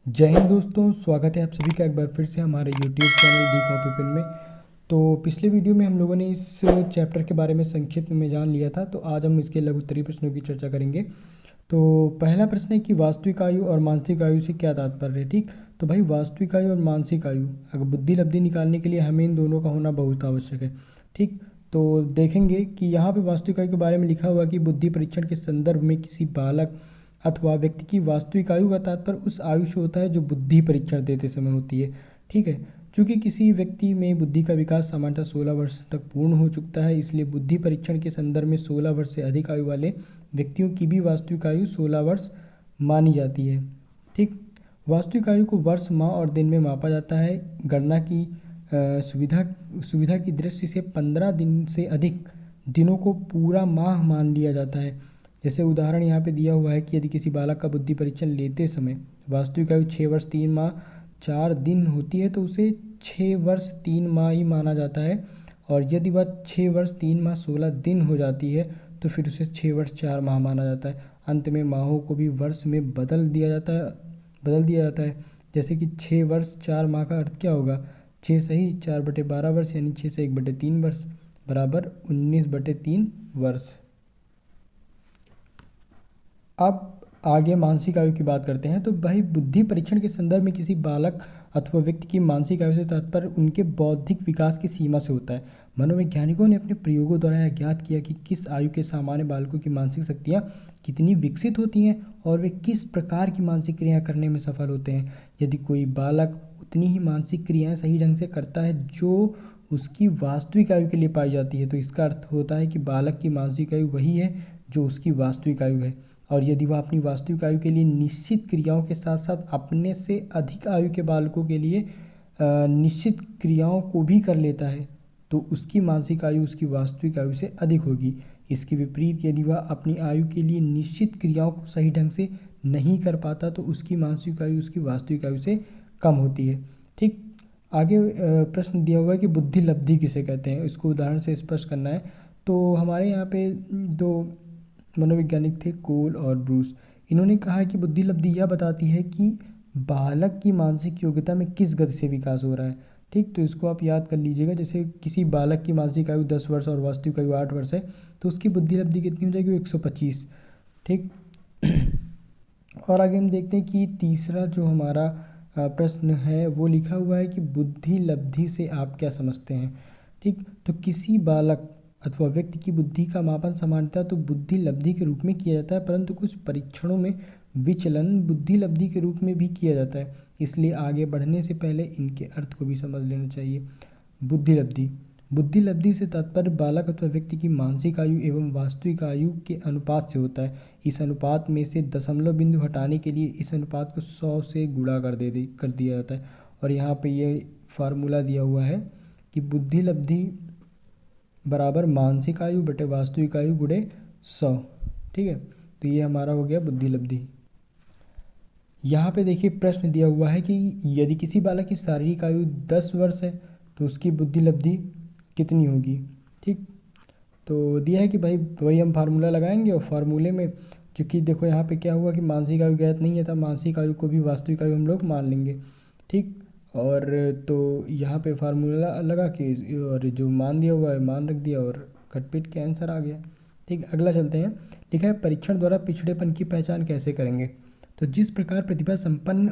जय हिंद दोस्तों, स्वागत है आप सभी का एक बार फिर से हमारे यूट्यूब चैनल दी कॉपी पेन में। तो पिछले वीडियो में हम लोगों ने इस चैप्टर के बारे में संक्षिप्त में जान लिया था, तो आज हम इसके लघु उत्तरीय प्रश्नों की चर्चा करेंगे। तो पहला प्रश्न है कि वास्तविक आयु और मानसिक आयु से क्या तात्पर्य है। ठीक, तो भाई वास्तविक आयु और मानसिक आयु, अगर बुद्धि लब्धि निकालने के लिए हमें इन दोनों का होना बहुत आवश्यक है। ठीक, तो देखेंगे कि यहाँ पे वास्तविक आयु के बारे में लिखा हुआ कि बुद्धि परीक्षण के संदर्भ में किसी बालक अथवा व्यक्ति की वास्तविक आयु का तात्पर्य उस आयु से होता है जो बुद्धि परीक्षण देते समय होती है। ठीक है, चूँकि किसी व्यक्ति में बुद्धि का विकास सामान्यतः 16 वर्ष तक पूर्ण हो चुकता है, इसलिए बुद्धि परीक्षण के संदर्भ में 16 वर्ष से अधिक आयु वाले व्यक्तियों की भी वास्तविक आयु 16 वर्ष मानी जाती है। ठीक, वास्तविक आयु को वर्ष, माह और दिन में मापा जाता है। गणना की सुविधा की दृष्टि से 15 दिन से अधिक दिनों को पूरा माह मान लिया जाता है। जैसे उदाहरण यहाँ पे दिया हुआ है कि यदि किसी बालक का बुद्धि परीक्षण लेते समय वास्तविक आयु 6 वर्ष 3 माह 4 दिन होती है, तो उसे 6 वर्ष 3 माह ही माना जाता है। और यदि वह 6 वर्ष 3 माह 16 दिन हो जाती है, तो फिर उसे 6 वर्ष 4 माह माना जाता है। अंत में माहों को भी वर्ष में बदल दिया जाता है। जैसे कि 6 वर्ष 4 माह का अर्थ क्या होगा, 6 सही 4/12 वर्ष, यानी 6 से 1/3 वर्ष बराबर 19/3 वर्ष। अब आगे मानसिक आयु की बात करते हैं। तो भाई बुद्धि परीक्षण के संदर्भ में किसी बालक अथवा व्यक्ति की मानसिक आयु से तात्पर्य उनके बौद्धिक विकास की सीमा से होता है। मनोवैज्ञानिकों ने अपने प्रयोगों द्वारा यह ज्ञात किया कि किस आयु के सामान्य बालकों की मानसिक शक्तियाँ कितनी विकसित होती हैं और वे किस प्रकार की मानसिक क्रियाएँ करने में सफल होते हैं। यदि कोई बालक उतनी ही मानसिक क्रियाएँ सही ढंग से करता है जो उसकी वास्तविक आयु के लिए पाई जाती है, तो इसका अर्थ होता है कि बालक की मानसिक आयु वही है जो उसकी वास्तविक आयु है। और यदि वह अपनी वास्तविक आयु के लिए निश्चित क्रियाओं के साथ साथ अपने से अधिक आयु के बालकों के लिए निश्चित क्रियाओं को भी कर लेता है, तो उसकी मानसिक आयु उसकी वास्तविक आयु से अधिक होगी। इसके विपरीत यदि वह अपनी आयु के लिए निश्चित क्रियाओं को सही ढंग से नहीं कर पाता, तो उसकी मानसिक आयु उसकी वास्तविक आयु से कम होती है। ठीक, आगे प्रश्न दिया हुआ है कि बुद्धि लब्धि किसे कहते हैं, इसको उदाहरण से स्पष्ट करना है। तो हमारे यहाँ पे दो मनोवैज्ञानिक थे, कोल और ब्रूस। इन्होंने कहा कि बुद्धि लब्धि यह बताती है कि बालक की मानसिक योग्यता में किस गति से विकास हो रहा है। ठीक, तो इसको आप याद कर लीजिएगा। जैसे किसी बालक की मानसिक आयु 10 वर्ष और वास्तविक आयु 8 वर्ष है, तो उसकी बुद्धि लब्धि कितनी हो जाएगी, 125। ठीक और आगे हम देखते हैं कि तीसरा जो हमारा प्रश्न है वो लिखा हुआ है कि बुद्धि लब्धि से आप क्या समझते हैं। ठीक, तो किसी बालक अथवा व्यक्ति की बुद्धि का मापन सामान्यतः तो बुद्धि लब्धि के रूप में किया जाता है, परंतु कुछ परीक्षणों में विचलन बुद्धि लब्धि के रूप में भी किया जाता है। इसलिए आगे बढ़ने से पहले इनके अर्थ को भी समझ लेना चाहिए। बुद्धि लब्धि से तात्पर्य बालक अथवा व्यक्ति की मानसिक आयु एवं वास्तविक आयु के अनुपात से होता है। इस अनुपात में से दशमलव बिंदु हटाने के लिए इस अनुपात को 100 से गुणा कर दिया जाता है। और यहाँ पे ये फार्मूला दिया हुआ है कि बुद्धि लब्धि बराबर मानसिक आयु बटे वास्तविक आयु गुणे 100। ठीक है, तो ये हमारा हो गया बुद्धि लब्धि। यहाँ पे देखिए प्रश्न दिया हुआ है कि यदि किसी बालक की शारीरिक आयु 10 वर्ष है, तो उसकी बुद्धि लब्धि कितनी होगी। ठीक, तो दिया है कि भाई वही हम फार्मूला लगाएंगे, और फार्मूले में चूँकि देखो यहाँ पे क्या हुआ कि मानसिक आयु ज्ञात नहीं है, तो मानसिक आयु को भी वास्तविक आयु हम लोग मान लेंगे। ठीक, और तो यहाँ पे फार्मूला लगा के और जो मान दिया हुआ है मान रख दिया और कटपीट के आंसर आ गया। ठीक, अगला चलते हैं। लिखा है परीक्षण द्वारा पिछड़ेपन की पहचान कैसे करेंगे। तो जिस प्रकार प्रतिभा संपन्न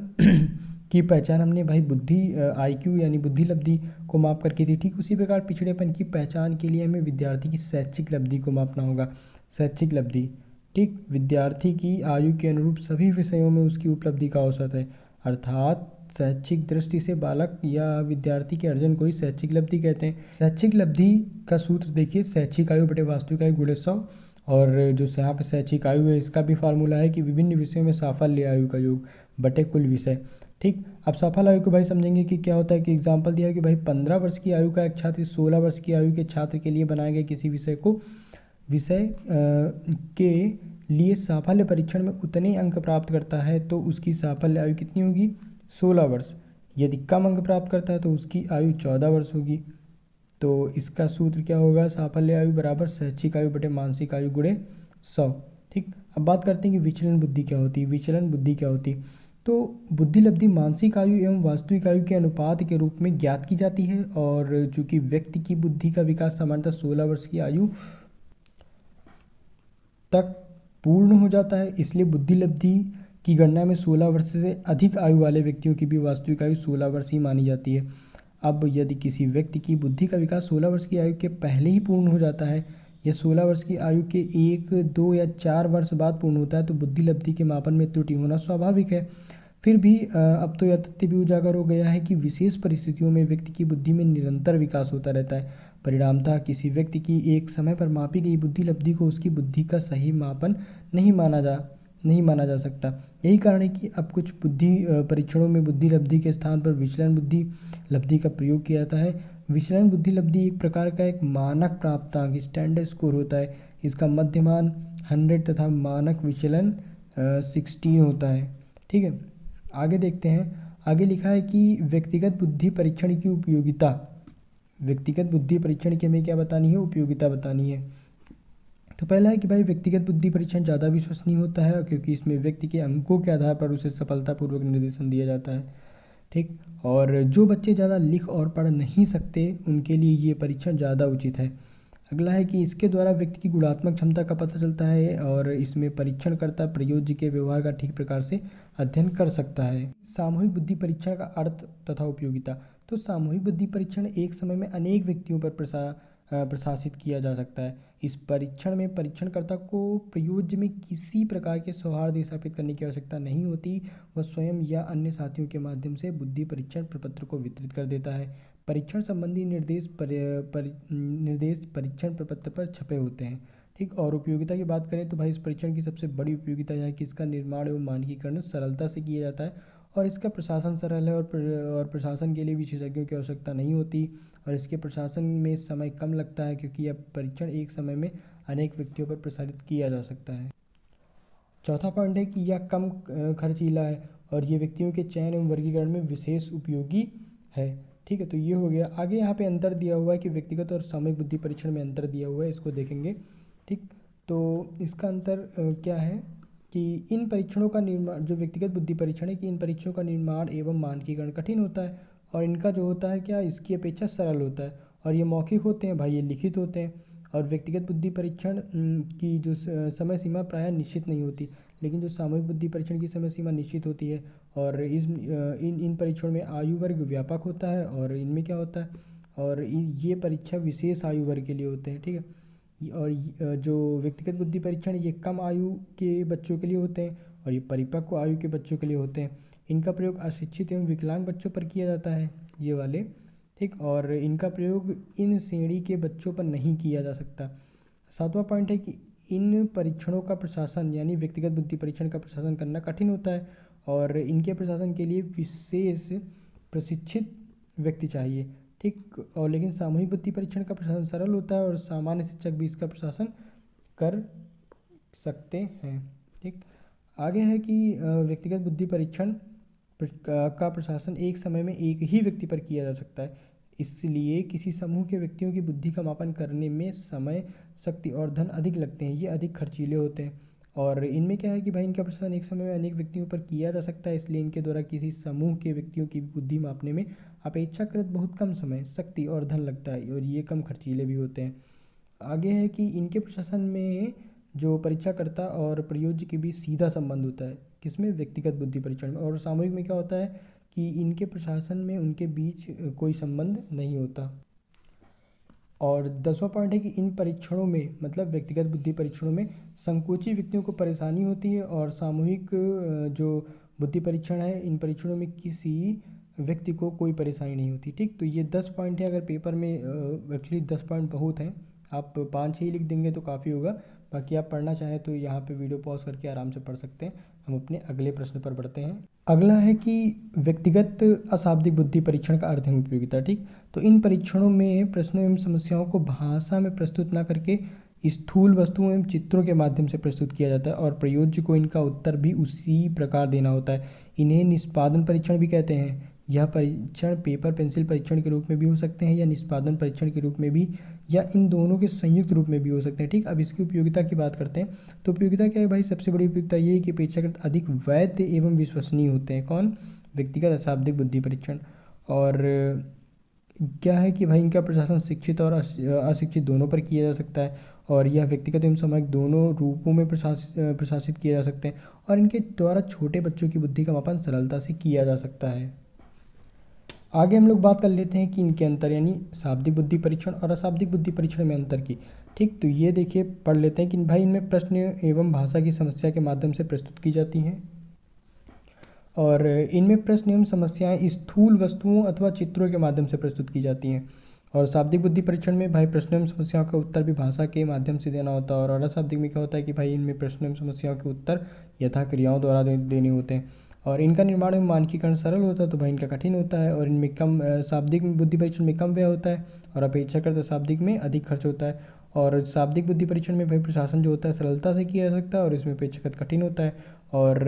की पहचान हमने भाई बुद्धि IQ यानी बुद्धि लब्धि को माप कर की थी, ठीक उसी प्रकार पिछड़ेपन की पहचान के लिए हमें विद्यार्थी की शैक्षिक लब्धि को मापना होगा। शैक्षिक लब्धि, ठीक, विद्यार्थी की आयु के अनुरूप सभी विषयों में उसकी उपलब्धि का औसत है, अर्थात शैक्षिक दृष्टि से बालक या विद्यार्थी के अर्जन को ही शैक्षिक लब्धि कहते हैं। शैक्षिक लब्धि का सूत्र देखिए, शैक्षिक आयु बटे वास्तविक आयु गुणे 100। और जो यहाँ पे शैक्षिक आयु है इसका भी फार्मूला है कि विभिन्न विषयों में साफल्य आयु का योग बटे कुल विषय। ठीक, अब सफल आयु को भाई समझेंगे कि क्या होता है। कि एग्जाम्पल दिया है कि भाई 15 वर्ष की आयु का एक छात्र 16 वर्ष की आयु के छात्र के लिए बनाए गए किसी विषय के लिए साफल्य परीक्षण में उतने अंक प्राप्त करता है, तो उसकी साफल्य आयु कितनी होगी, 16 वर्ष। यदि कम अंक प्राप्त करता है तो उसकी आयु 14 वर्ष होगी। तो इसका सूत्र क्या होगा, साफल्य आयु बराबर शैक्षिक आयु बटे मानसिक आयु गुणे 100। ठीक, अब बात करते हैं कि विचलन बुद्धि क्या होती है। विचलन बुद्धि क्या होती है, तो बुद्धिलब्धि मानसिक आयु एवं वास्तविक आयु के अनुपात के रूप में ज्ञात की जाती है, और चूंकि व्यक्ति की बुद्धि का विकास सामान्यतः 16 वर्ष की आयु तक पूर्ण हो जाता है, इसलिए बुद्धिलब्धि की गणना में 16 वर्ष से अधिक आयु वाले व्यक्तियों की भी वास्तविक आयु 16 वर्ष ही मानी जाती है। अब यदि किसी व्यक्ति की बुद्धि का विकास 16 वर्ष की आयु के पहले ही पूर्ण हो जाता है या 16 वर्ष की आयु के 1, 2 या 4 वर्ष बाद पूर्ण होता है, तो बुद्धिलब्धि के मापन में त्रुटि होना स्वाभाविक है। फिर भी अब तो यह तथ्य भी उजागर हो गया है कि विशेष परिस्थितियों में व्यक्ति की बुद्धि में निरंतर विकास होता रहता है। परिणामतः किसी व्यक्ति की एक समय पर मापी गई बुद्धिलब्धि को उसकी बुद्धि का सही मापन नहीं माना जा सकता। यही कारण है कि अब कुछ बुद्धि परीक्षणों में बुद्धिलब्धि के स्थान पर विचलन बुद्धिलब्धि का प्रयोग किया जाता है। विचलन बुद्धिलब्धि एक प्रकार का एक मानक प्राप्तांक स्टैंडर्ड स्कोर होता है। इसका मध्यमान 100 तथा मानक विचलन 16 होता है। ठीक है, आगे देखते हैं। आगे लिखा है कि व्यक्तिगत बुद्धि परीक्षण की उपयोगिता। व्यक्तिगत बुद्धि परीक्षण की हमें क्या बतानी है? उपयोगिता बतानी है। तो पहला है कि भाई व्यक्तिगत बुद्धि परीक्षण ज़्यादा विश्वसनीय होता है, क्योंकि इसमें व्यक्ति के अंकों के आधार पर उसे सफलतापूर्वक निर्देशन दिया जाता है। ठीक, और जो बच्चे ज़्यादा लिख और पढ़ नहीं सकते उनके लिए ये परीक्षण ज़्यादा उचित है। अगला है कि इसके द्वारा व्यक्ति की गुणात्मक क्षमता का पता चलता है और इसमें परीक्षणकर्ता प्रयोज्य के व्यवहार का ठीक प्रकार से अध्ययन कर सकता है। सामूहिक बुद्धि परीक्षण का अर्थ तथा उपयोगिता। तो सामूहिक बुद्धि परीक्षण एक समय में अनेक व्यक्तियों पर प्रशासित किया जा सकता है। इस परीक्षण में परीक्षणकर्ता को प्रयोज्य में किसी प्रकार के सौहार्द स्थापित करने की आवश्यकता नहीं होती। वह स्वयं या अन्य साथियों के माध्यम से बुद्धि परीक्षण प्रपत्र को वितरित कर देता है। परीक्षण संबंधी निर्देश परीक्षण प्रपत्र पर छपे होते हैं। ठीक, और उपयोगिता की बात करें तो भाई इस परीक्षण की सबसे बड़ी उपयोगिता यह है कि इसका निर्माण एवं मानकीकरण सरलता से किया जाता है और इसका प्रशासन सरल है और प्रशासन के लिए विशेषज्ञों की आवश्यकता नहीं होती और इसके प्रशासन में समय कम लगता है, क्योंकि यह परीक्षण एक समय में अनेक व्यक्तियों पर प्रसारित किया जा सकता है। चौथा पॉइंट है कि यह कम खर्चीला है और ये व्यक्तियों के चयन एवं वर्गीकरण में विशेष उपयोगी है। ठीक है, तो ये हो गया। आगे यहाँ पे अंतर दिया हुआ है कि व्यक्तिगत और सामूहिक बुद्धि परीक्षण में अंतर दिया हुआ है, इसको देखेंगे। ठीक, तो इसका अंतर क्या है कि इन परीक्षणों का निर्माण, जो व्यक्तिगत बुद्धि परीक्षण है कि इन परीक्षणों का निर्माण एवं मानकीकरण कठिन होता है और इनका जो होता है क्या, इसकी अपेक्षा सरल होता है और ये मौखिक होते हैं भाई, ये लिखित होते हैं। और व्यक्तिगत बुद्धि परीक्षण की जो समय सीमा प्रायः निश्चित नहीं होती, लेकिन जो सामूहिक बुद्धि परीक्षण की समय सीमा निश्चित होती है और इन परीक्षणों में आयु वर्ग व्यापक होता है और इनमें क्या होता है, और ये परीक्षा विशेष आयु वर्ग के लिए होते हैं। ठीक है, और जो व्यक्तिगत बुद्धि परीक्षण ये कम आयु के बच्चों के लिए होते हैं और ये परिपक्व आयु के बच्चों के लिए होते हैं। इनका प्रयोग अशिक्षित एवं विकलांग बच्चों पर किया जाता है, ये वाले। ठीक, और इनका प्रयोग इन श्रेणी के बच्चों पर नहीं किया जा सकता। सातवां पॉइंट है कि इन परीक्षणों का प्रशासन यानी व्यक्तिगत बुद्धि परीक्षण का प्रशासन करना कठिन होता है और इनके प्रशासन के लिए विशेष प्रशिक्षित व्यक्ति चाहिए। ठीक, और लेकिन सामूहिक बुद्धि परीक्षण का प्रशासन सरल होता है और सामान्य शिक्षक भी इसका प्रशासन कर सकते हैं। ठीक, आगे है कि व्यक्तिगत बुद्धि परीक्षण का प्रशासन एक समय में एक ही व्यक्ति पर किया जा सकता है, इसलिए किसी समूह के व्यक्तियों की बुद्धि का मापन करने में समय, शक्ति और धन अधिक लगते हैं, ये अधिक खर्चीले होते हैं। और इनमें क्या है कि भाई इनका प्रशासन एक समय में अनेक व्यक्तियों पर किया जा सकता है, इसलिए इनके द्वारा किसी समूह के व्यक्तियों की बुद्धि मापने में अपेक्षाकृत बहुत कम समय, शक्ति और धन लगता है और ये कम खर्चीले भी होते हैं। आगे है कि इनके प्रशासन में जो परीक्षाकर्ता और प्रयोज्य के बीच सीधा संबंध होता है, किसमें? व्यक्तिगत बुद्धि परीक्षण में। और सामूहिक में क्या होता है कि इनके प्रशासन में उनके बीच कोई संबंध नहीं होता। और 10वां पॉइंट है कि इन परीक्षणों में मतलब व्यक्तिगत बुद्धि परीक्षणों में संकोची व्यक्तियों को परेशानी होती है और सामूहिक जो बुद्धि परीक्षण है इन परीक्षणों में किसी व्यक्ति को कोई परेशानी नहीं होती। ठीक, तो ये 10 पॉइंट है। अगर पेपर में एक्चुअली 10 पॉइंट बहुत हैं, आप 5-6 ही लिख देंगे तो काफ़ी होगा, बाकी आप पढ़ना चाहें तो यहाँ पे वीडियो पॉज करके आराम से पढ़ सकते हैं। हम अपने अगले प्रश्न पर बढ़ते हैं। अगला है कि व्यक्तिगत अशाब्दिक बुद्धि परीक्षण का अर्थ एवं उपयोगिता। ठीक, तो इन परीक्षणों में प्रश्नों एवं समस्याओं को भाषा में प्रस्तुत न करके स्थूल वस्तुओं एवं चित्रों के माध्यम से प्रस्तुत किया जाता है और प्रयोज्य को इनका उत्तर भी उसी प्रकार देना होता है। इन्हें निष्पादन परीक्षण भी कहते हैं। यह परीक्षण पेपर पेंसिल परीक्षण के रूप में भी हो सकते हैं या निष्पादन परीक्षण के रूप में भी, या इन दोनों के संयुक्त रूप में भी हो सकते हैं। ठीक, अब इसकी उपयोगिता की बात करते हैं। तो उपयोगिता क्या है भाई, सबसे बड़ी उपयोगिता ये है कि अपेक्षाकृत अधिक वैध एवं विश्वसनीय होते हैं। कौन? व्यक्तिगत अशाब्दिक बुद्धि परीक्षण। और क्या है कि भाई इनका प्रशासन शिक्षित और अशिक्षित दोनों पर किया जा सकता है, और यह व्यक्तिगत एवं सामूहिक दोनों रूपों में प्रशासित किए जा सकते हैं, और इनके द्वारा छोटे बच्चों की बुद्धि का मापन सरलता से किया जा सकता है। आगे हम लोग बात कर लेते हैं कि इनके अंतर, यानी शाब्दिक बुद्धि परीक्षण और अशाब्दिक बुद्धि परीक्षण में अंतर की। ठीक, तो ये देखिए पढ़ लेते हैं कि भाई इनमें प्रश्न एवं भाषा की समस्या के माध्यम से प्रस्तुत की जाती हैं, और इनमें प्रश्न एवं समस्याएं स्थूल वस्तुओं अथवा चित्रों के माध्यम से प्रस्तुत की जाती हैं। और शाब्दिक बुद्धि परीक्षण में भाई प्रश्न एवं समस्याओं का उत्तर भी भाषा के माध्यम से देना होता है, और अशाब्दिक में क्या होता है कि भाई इनमें प्रश्न एवं समस्याओं के उत्तर यथा क्रियाओं द्वारा देने होते हैं, और इनका निर्माण एवं मानकीकरण सरल होता है, तो भाई इनका कठिन होता है, और इनमें कम शाब्दिक बुद्धि परीक्षण में कम व्यय होता है, और अपेक्षाकृत अशाब्दिक में अधिक खर्च होता है। और शाब्दिक बुद्धि परीक्षण में भाई प्रशासन जो होता है सरलता से किया जा सकता है, और इसमें अपेक्षाकृत कठिन होता है। और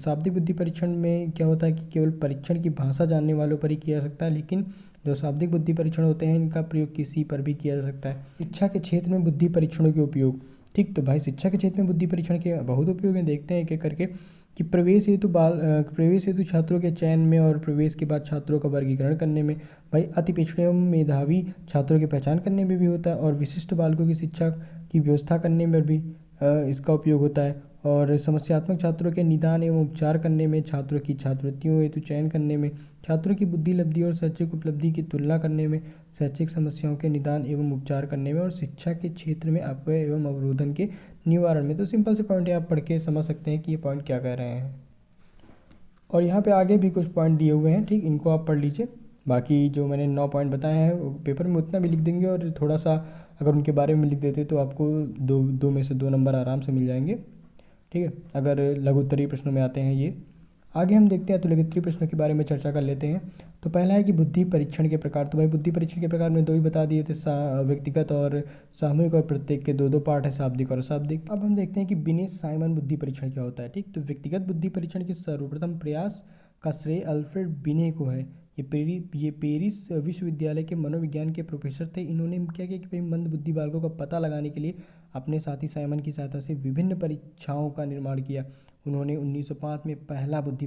शाब्दिक बुद्धि परीक्षण में क्या होता है कि केवल परीक्षण की भाषा जानने वालों पर ही किया जा सकता है, लेकिन जो शाब्दिक बुद्धि परीक्षण होते हैं इनका प्रयोग किसी पर भी किया जा सकता है। शिक्षा के क्षेत्र में बुद्धि परीक्षणों के उपयोग। ठीक, तो भाई शिक्षा के क्षेत्र में बुद्धि परीक्षण के बहुत उपयोग हैं, देखते हैं एक एक करके। कि प्रवेश हेतु छात्रों के चयन में और प्रवेश के बाद छात्रों का वर्गीकरण करने में, भाई अति पिछड़े एवं मेधावी छात्रों की पहचान करने में भी होता है, और विशिष्ट बालकों की शिक्षा की व्यवस्था करने में भी इसका उपयोग होता है, और समस्यात्मक छात्रों के निदान एवं उपचार करने में, छात्रों की छात्रवृत्तियों हेतु चयन करने में, छात्रों की बुद्धि लब्धि और शैक्षिक उपलब्धि की तुलना करने में, शैक्षिक समस्याओं के निदान एवं उपचार करने में, और शिक्षा के क्षेत्र में अपव्यय एवं अवरोधन के निवारण में। तो सिंपल से पॉइंट है, आप पढ़ के समझ सकते हैं कि ये पॉइंट क्या कह रहे हैं। और यहाँ पे आगे भी कुछ पॉइंट दिए हुए हैं, ठीक, इनको आप पढ़ लीजिए। बाकी जो मैंने 9 पॉइंट बताए हैं वो पेपर में उतना भी लिख देंगे, और थोड़ा सा अगर उनके बारे में लिख देते तो आपको दो में से 2 नंबर आराम से मिल जाएंगे। ठीक है, अगर लघु उत्तरीय प्रश्नों में आते हैं ये। आगे हम देखते हैं तो लघु उत्तरीय प्रश्नों के बारे में चर्चा कर लेते हैं। तो पहला है कि बुद्धि परीक्षण के प्रकार। तो भाई बुद्धि परीक्षण के प्रकार में 2 ही बता दिए थे, व्यक्तिगत और सामूहिक, और प्रत्येक के 2-2 पार्ट है, शाब्दिक और अशाब्दिक। अब हम देखते हैं कि बिनेट साइमन बुद्धि परीक्षण क्या होता है। ठीक, तो व्यक्तिगत बुद्धि परीक्षण के सर्वप्रथम प्रयास का श्रेय अल्फ्रेड बिने को है। ये पेरिस विश्वविद्यालय के मनोविज्ञान के प्रोफेसर थे। इन्होंने क्या किया कि भाई मंद बुद्धि बालकों का पता लगाने के लिए अपने साथी साइमन की सहायता से विभिन्न परीक्षाओं का निर्माण किया। उन्होंने 1905 में पहला बुद्धि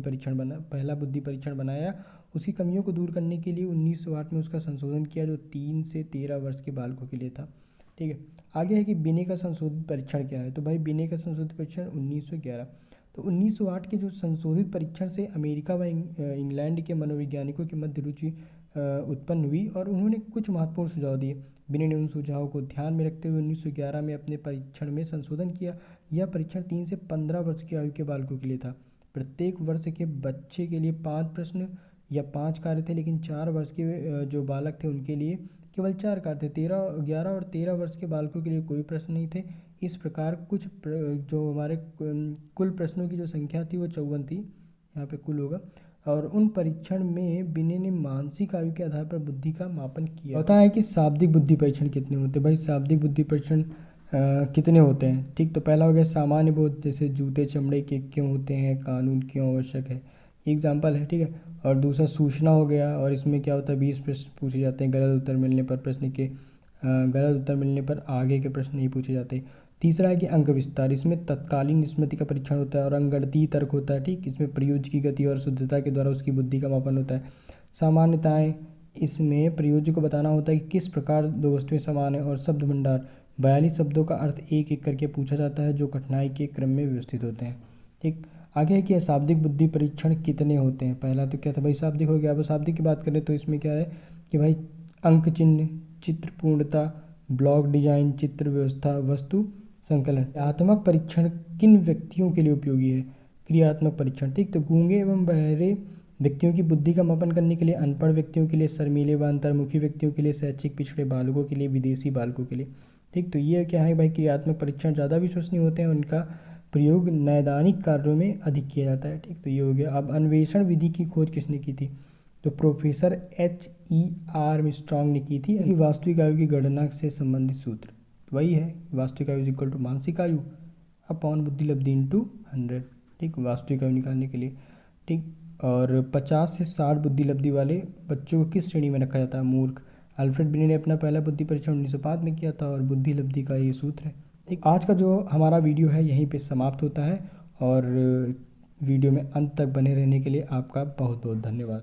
परीक्षण बनाया। उसकी कमियों को दूर करने के लिए 1908 में उसका संशोधन किया, जो 3 से 13 वर्ष के बालकों के लिए था। ठीक है, आगे है कि बिने का संशोधित परीक्षण क्या है। तो भाई बिने का संशोधित परीक्षण 1911। तो 1908 के जो संशोधित परीक्षण से अमेरिका व इंग्लैंड के मनोवैज्ञानिकों के मध्य रुचि उत्पन्न हुई, और उन्होंने कुछ महत्वपूर्ण सुझाव दिए। बिने ने उन सुझावों को ध्यान में रखते हुए 1911 में अपने परीक्षण में संशोधन किया। यह परीक्षण 3 से 15 वर्ष की आयु के बालकों के लिए था। प्रत्येक वर्ष के बच्चे के लिए 5 प्रश्न या 5 कार्य थे, लेकिन 4 वर्ष के जो बालक थे उनके लिए केवल 4 कार्य थे। 11 और 13 वर्ष के बालकों के लिए कोई प्रश्न नहीं थे। इस प्रकार जो हमारे कुल प्रश्नों की जो संख्या थी वो 54 थी, यहाँ पे कुल होगा। और उन परीक्षण में बिने ने मानसिक आयु के आधार पर बुद्धि का मापन किया। होता है कि शाब्दिक बुद्धि परीक्षण कितने होते हैं। भाई शाब्दिक बुद्धि परीक्षण कितने होते हैं। ठीक, तो पहला हो गया सामान्य बोध, जैसे जूते चमड़े के क्यों होते हैं, कानून क्यों आवश्यक है, एग्जाम्पल है। ठीक है, और दूसरा सूचना हो गया, और इसमें क्या होता है 20 प्रश्न पूछे जाते हैं, गलत उत्तर मिलने पर आगे के प्रश्न नहीं पूछे जाते। तीसरा है कि अंक विस्तार, इसमें तत्कालीन स्मृति का परीक्षण होता है, और अंकगणितीय तर्क होता है। ठीक, इसमें प्रयोज्य की गति और शुद्धता के द्वारा उसकी बुद्धि का मापन होता है। सामान्यताएं, इसमें प्रयोज्य को बताना होता है कि किस प्रकार 2 वस्तुएं समान है। और शब्द भंडार, 42 शब्दों का अर्थ एक एक करके पूछा जाता है, जो कठिनाई के क्रम में व्यवस्थित होते हैं। ठीक, आगे है कि अशाब्दिक बुद्धि परीक्षण कितने होते हैं। पहला तो क्या था भाई शाब्दिक हो गया। अब अशाब्दिक की बात करें तो इसमें क्या है कि भाई अंक चिन्ह, चित्र पूर्णता, ब्लॉक डिजाइन, चित्र व्यवस्था, वस्तु संकलन। क्रियात्मक परीक्षण किन व्यक्तियों के लिए उपयोगी है। क्रियात्मक परीक्षण, ठीक, तो गूंगे एवं बहरे व्यक्तियों की बुद्धि का मापन करने के लिए, अनपढ़ व्यक्तियों के लिए, शर्मीले व अंतर्मुखी व्यक्तियों के लिए, शैक्षिक पिछड़े बालकों के लिए, विदेशी बालकों के लिए। ठीक, तो ये क्या है भाई क्रियात्मक परीक्षण ज़्यादा विश्वसनीय होते हैं, उनका प्रयोग नैदानिक कार्यों में अधिक किया जाता है। ठीक, तो ये हो गया। अब अन्वेषण विधि की खोज किसने की थी। तो प्रोफेसर H.E. आर्मस्ट्रांग ने की थी। कि वास्तविक आयु की गणना से संबंधित सूत्र वही है, वास्तविक आयु इक्वल टू मानसिक आयु अपॉन बुद्धि लब्धि इंटू 100। ठीक, वास्तविक आयु निकालने के लिए। ठीक, और 50 से 60 बुद्धि लब्धि वाले बच्चों को किस श्रेणी में रखा जाता है? मूर्ख। अल्फ्रेड बिने ने अपना पहला बुद्धि परीक्षण 1905 में किया था और बुद्धि लब्धि का ये सूत्र है। ठीक, आज का जो हमारा वीडियो है यहीं पे समाप्त होता है और वीडियो में अंत तक बने रहने के लिए आपका बहुत बहुत धन्यवाद।